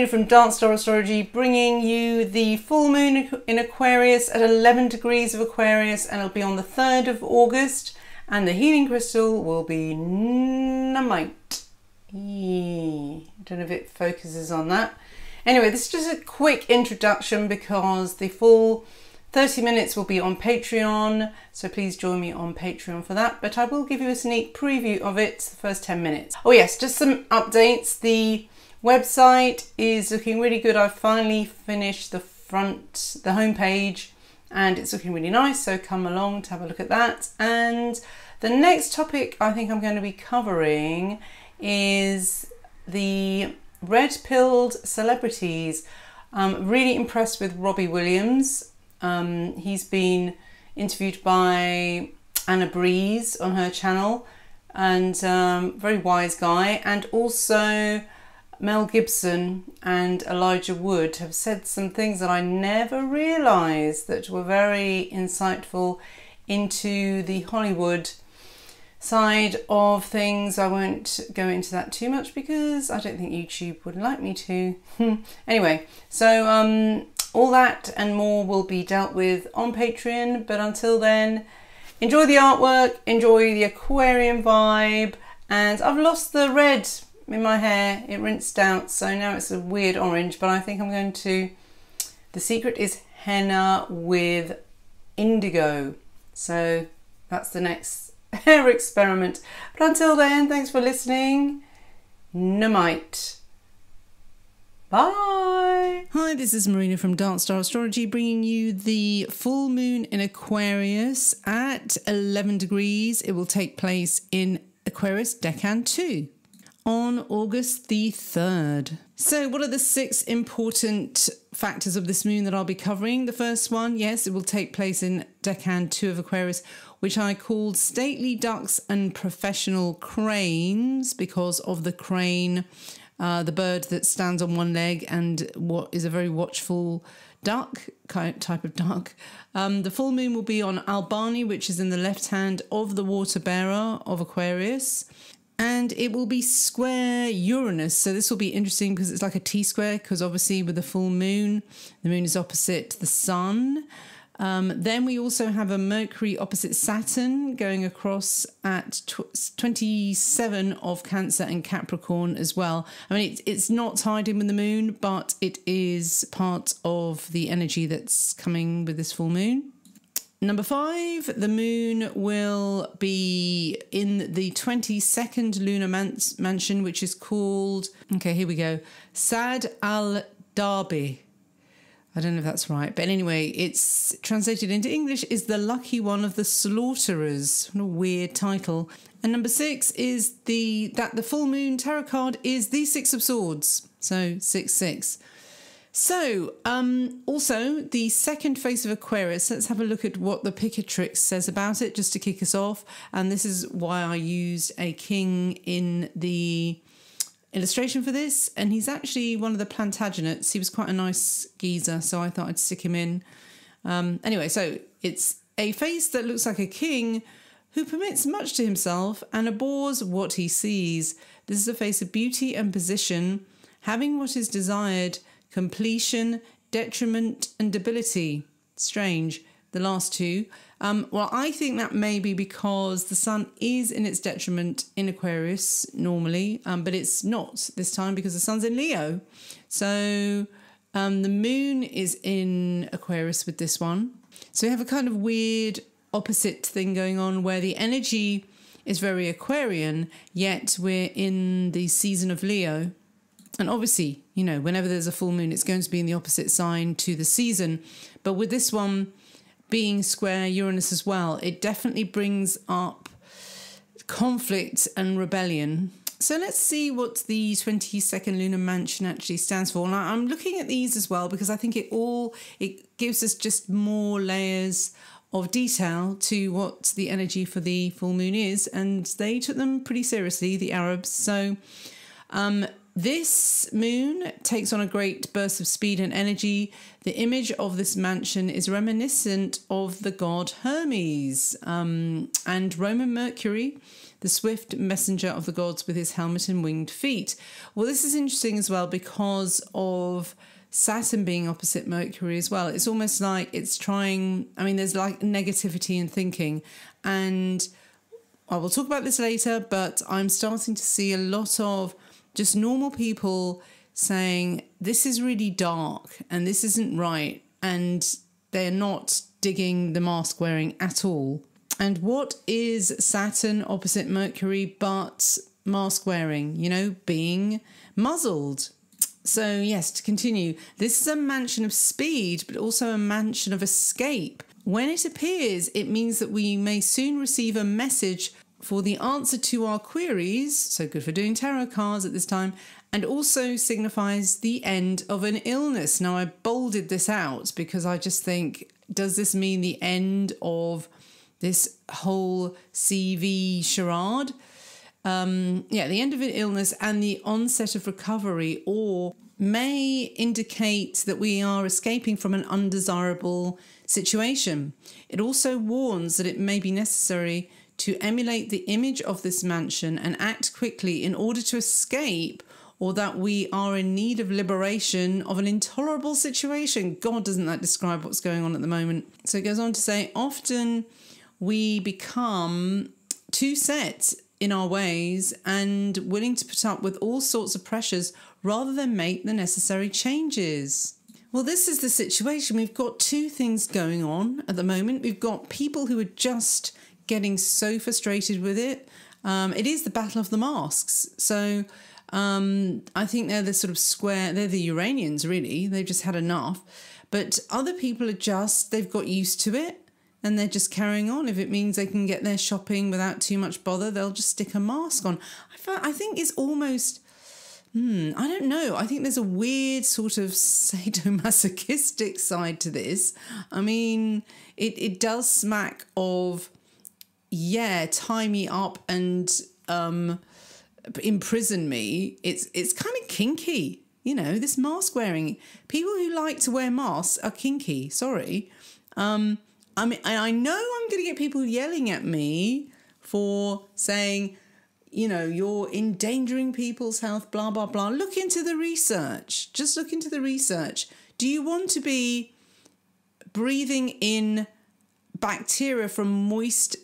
Marina from Dance Star Astrology, bringing you the full moon in Aquarius at 11 degrees of Aquarius, and it'll be on the 3rd of August, and the healing crystal will be Namite. I don't know if it focuses on that. Anyway, this is just a quick introduction because the full 30 minutes will be on Patreon, so please join me on Patreon for that, but I will give you a sneak preview of it the first 10 minutes. Oh yes, just some updates. The website is looking really good. I've finally finished the home page, and it's looking really nice, so come along to have a look at that. And the next topic I think I'm going to be covering is the red-pilled celebrities. I'm really impressed with Robbie Williams. He's been interviewed by Anna Breeze on her channel, and very wise guy. And also Mel Gibson and Elijah Wood have said some things that I never realised that were very insightful into the Hollywood side of things. I won't go into that too much because I don't think YouTube would like me to. Anyway, so all that and more will be dealt with on Patreon, but until then, enjoy the artwork, enjoy the aquarium vibe, and I've lost the red in my hair. It rinsed out, so now it's a weird orange, but I think I'm going to... The secret is henna with indigo, so that's the next hair experiment. But until then, thanks for listening. Namite. Bye. Hi, this is Marina from Dance Star Astrology, bringing you the full moon in Aquarius at 11 degrees. It will take place in Aquarius Decan 2 on August the 3rd. So what are the 6 important factors of this moon that I'll be covering? The first one, yes, it will take place in Decan 2 of Aquarius, which I called stately ducks and professional cranes because of the crane, the bird that stands on one leg and what is a very watchful duck, type of duck. The full moon will be on Albani, which is in the left hand of the water bearer of Aquarius. And it will be square Uranus. So this will be interesting because it's like a T-square, because obviously with the full moon, the moon is opposite the sun. Then we also have a Mercury opposite Saturn going across at 27 of Cancer and Capricorn as well. I mean, it's not tied in with the moon, but it is part of the energy that's coming with this full moon. Number 5, the moon will be in the 22nd lunar mansion, which is called, okay, here we go, Sad al-Darbi. I don't know if that's right, but anyway, it's translated into English is the lucky one of the slaughterers. What a weird title. And number 6 is the full moon tarot card is the 6 of Swords. So 6-6. So also the second face of Aquarius. Let's have a look at what the Picatrix says about it, just to kick us off. And this is why I used a king in the illustration for this, and he's actually one of the Plantagenets. He was quite a nice geezer, so I thought I'd stick him in. Anyway, so it's a face that looks like a king who permits much to himself and abhors what he sees. This is a face of beauty and position, having what is desired, completion, detriment and debility. Strange, the last two. Well, I think that may be because the sun is in its detriment in Aquarius normally, but it's not this time because the sun's in Leo. So the moon is in Aquarius with this one. So we have a kind of weird opposite thing going on where the energy is very Aquarian, yet we're in the season of Leo. And obviously, you know, whenever there's a full moon, it's going to be in the opposite sign to the season. But with this one being square Uranus as well, it definitely brings up conflict and rebellion. So let's see what the 22nd lunar mansion actually stands for. Now I'm looking at these as well because I think it gives us just more layers of detail to what the energy for the full moon is, and they took them pretty seriously, the Arabs. So This moon takes on a great burst of speed and energy. The image of this mansion is reminiscent of the god Hermes and Roman Mercury, the swift messenger of the gods with his helmet and winged feet. Well, this is interesting as well because of Saturn being opposite Mercury as well. It's almost like it's trying, I mean, there's like negativity in thinking, and I will talk about this later, but I'm starting to see a lot of just normal people saying this is really dark and this isn't right, and they're not digging the mask wearing at all. And what is Saturn opposite Mercury but mask wearing, you know, being muzzled? So yes, to continue, this is a mansion of speed, but also a mansion of escape. When it appears, it means that we may soon receive a message for the answer to our queries, so good for doing tarot cards at this time, and also signifies the end of an illness. Now, I bolded this out because I just think, does this mean the end of this whole CV charade? Yeah, the end of an illness and the onset of recovery, or may indicate that we are escaping from an undesirable situation. It also warns that it may be necessary to emulate the image of this mansion and act quickly in order to escape, or that we are in need of liberation of an intolerable situation. God, doesn't that describe what's going on at the moment? So it goes on to say, often we become too set in our ways and willing to put up with all sorts of pressures rather than make the necessary changes. Well, this is the situation. We've got two things going on at the moment. We've got people who are just getting so frustrated with it. It is the battle of the masks. So I think they're the sort of square, they're the Uranians really. They've just had enough. But other people are just, they've got used to it and they're just carrying on. If it means they can get their shopping without too much bother, they'll just stick a mask on. I think it's almost, I don't know. I think there's a weird sort of sadomasochistic side to this. I mean, it does smack of, yeah, tie me up and imprison me. It's kind of kinky, you know, this mask wearing. People who like to wear masks are kinky, sorry. I mean, I know I'm going to get people yelling at me for saying, you know, you're endangering people's health, blah, blah, blah. Look into the research. Just look into the research. Do you want to be breathing in bacteria from moist,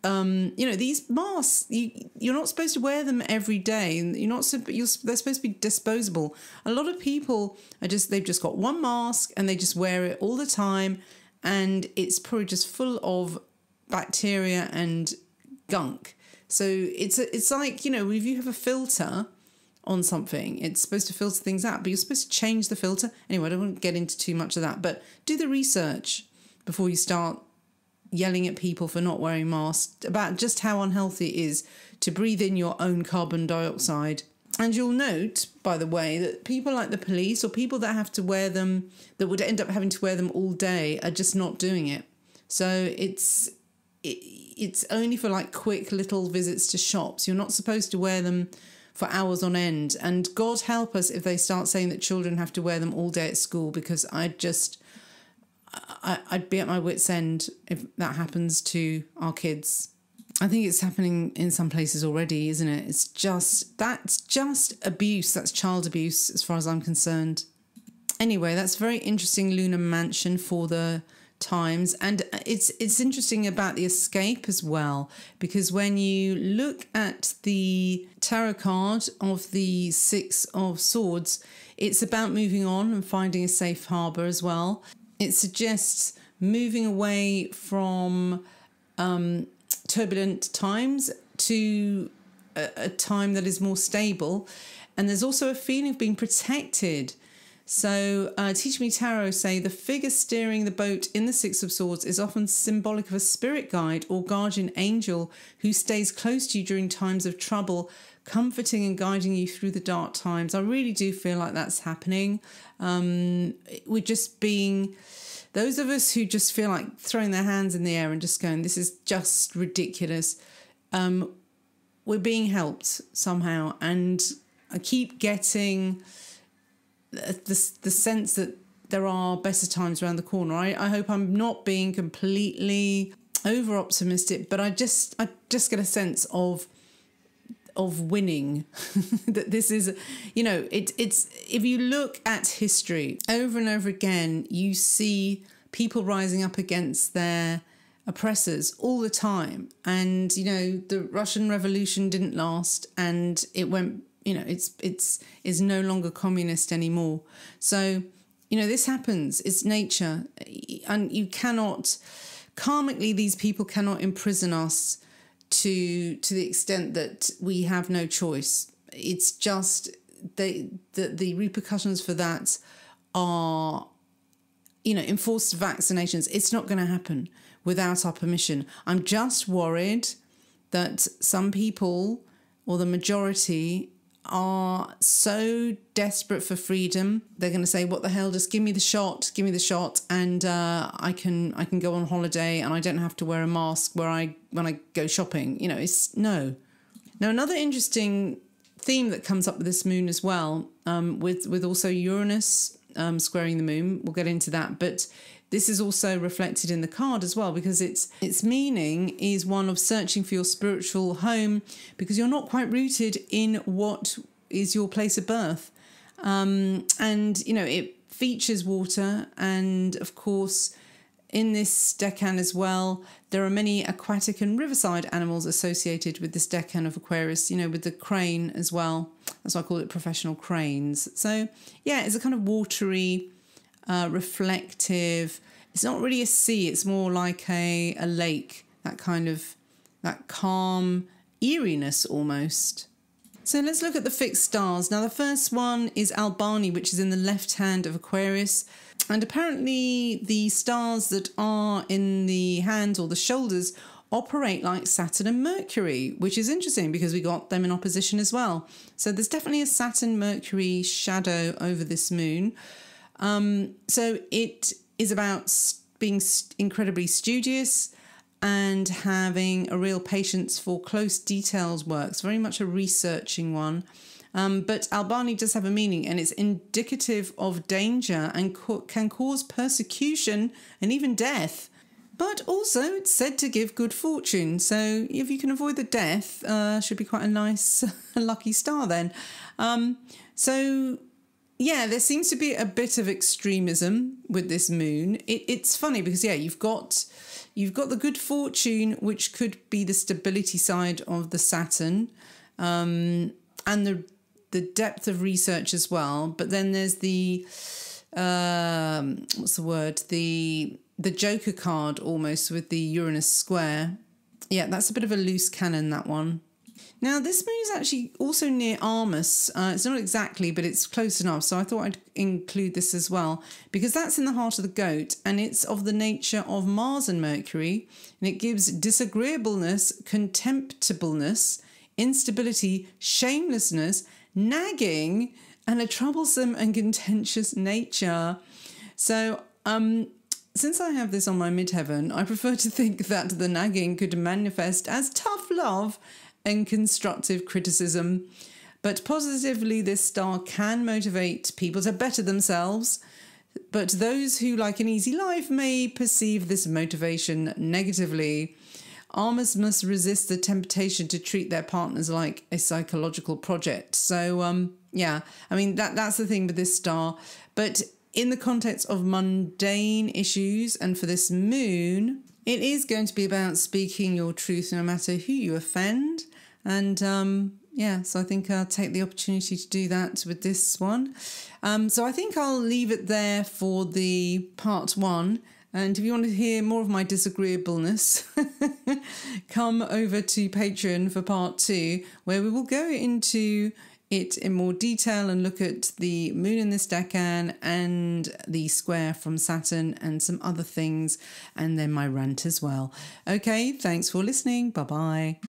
you know, these masks, you're not supposed to wear them every day. They're supposed to be disposable. A lot of people are they've just got one mask and they just wear it all the time. And it's probably just full of bacteria and gunk. So it's like, you know, if you have a filter on something, it's supposed to filter things out, but you're supposed to change the filter. Anyway, I don't want to get into too much of that, but do the research before you start yelling at people for not wearing masks about just how unhealthy it is to breathe in your own carbon dioxide. And you'll note, by the way, that people like the police or people that have to wear them, that would end up having to wear them all day, are just not doing it. So it's only for like quick little visits to shops. You're not supposed to wear them for hours on end. And God help us if they start saying that children have to wear them all day at school, because I'd be at my wit's end if that happens to our kids. I think it's happening in some places already, isn't it? That's just abuse. That's child abuse as far as I'm concerned. Anyway, that's a very interesting lunar mansion for the times. And it's interesting about the escape as well, because when you look at the tarot card of the Six of Swords, it's about moving on and finding a safe harbour as well. It suggests moving away from turbulent times to a time that is more stable. And there's also a feeling of being protected. So Teach Me Tarot say the figure steering the boat in the Six of Swords is often symbolic of a spirit guide or guardian angel who stays close to you during times of trouble, comforting and guiding you through the dark times. I really do feel like that's happening. We're just being... Those of us who just feel like throwing their hands in the air and just going, this is just ridiculous, we're being helped somehow. And I keep getting the sense that there are better times around the corner. I hope I'm not being completely over optimistic, but I just get a sense of winning. That this is, it's if you look at history over and over again, you see people rising up against their oppressors all the time. And the Russian Revolution didn't last, and it went, it's no longer communist anymore. So this happens. It's nature, and you cannot karmically, these people cannot imprison us to the extent that we have no choice. It's just the repercussions for that are, enforced vaccinations. It's not going to happen without our permission. I'm just worried that some people, or the majority, are so desperate for freedom, they're going to say, what the hell, just give me the shot, and I can go on holiday and I don't have to wear a mask when I go shopping. It's no. Now, another interesting theme that comes up with this moon as well, with also Uranus squaring the moon, we'll get into that, but this is also reflected in the card as well, because its meaning is one of searching for your spiritual home, because you're not quite rooted in what is your place of birth. And, it features water. And, of course, in this decan as well, there are many aquatic and riverside animals associated with this decan of Aquarius, with the crane as well. That's why I call it professional cranes. So, yeah, it's a kind of watery, reflective. It's not really a sea, it's more like a lake, that calm eeriness almost. So let's look at the fixed stars. Now the first one is Albani, which is in the left hand of Aquarius, and apparently the stars that are in the hands or the shoulders operate like Saturn and Mercury, which is interesting because we got them in opposition as well. So there's definitely a Saturn-Mercury shadow over this moon. So it is about being incredibly studious and having a real patience for close details works, very much a researching one. But Albani does have a meaning, and it's indicative of danger and can cause persecution and even death. But also it's said to give good fortune. So if you can avoid the death, should be quite a nice lucky star then. Yeah, there seems to be a bit of extremism with this moon. It's funny because, yeah, you've got the good fortune, which could be the stability side of the Saturn, and the depth of research as well. But then there's the the Joker card almost with the Uranus square. Yeah, that's a bit of a loose cannon, that one. Now, this moon is actually also near Armus. It's not exactly, but it's close enough. So I thought I'd include this as well, because that's in the heart of the goat, and it's of the nature of Mars and Mercury. And it gives disagreeableness, contemptibleness, instability, shamelessness, nagging, and a troublesome and contentious nature. So, since I have this on my midheaven, I prefer to think that the nagging could manifest as tough love and constructive criticism. But positively, this star can motivate people to better themselves. But those who like an easy life may perceive this motivation negatively. Armors must resist the temptation to treat their partners like a psychological project. So, yeah, I mean, that's the thing with this star. But in the context of mundane issues, and for this moon, it is going to be about speaking your truth no matter who you offend. And yeah, so I think I'll take the opportunity to do that with this one. So I think I'll leave it there for the part one. And if you want to hear more of my disagreeableness, come over to Patreon for part two, where we will go into it in more detail and look at the moon in this decan and the square from Saturn and some other things, and then my rant as well. Okay, thanks for listening. Bye-bye.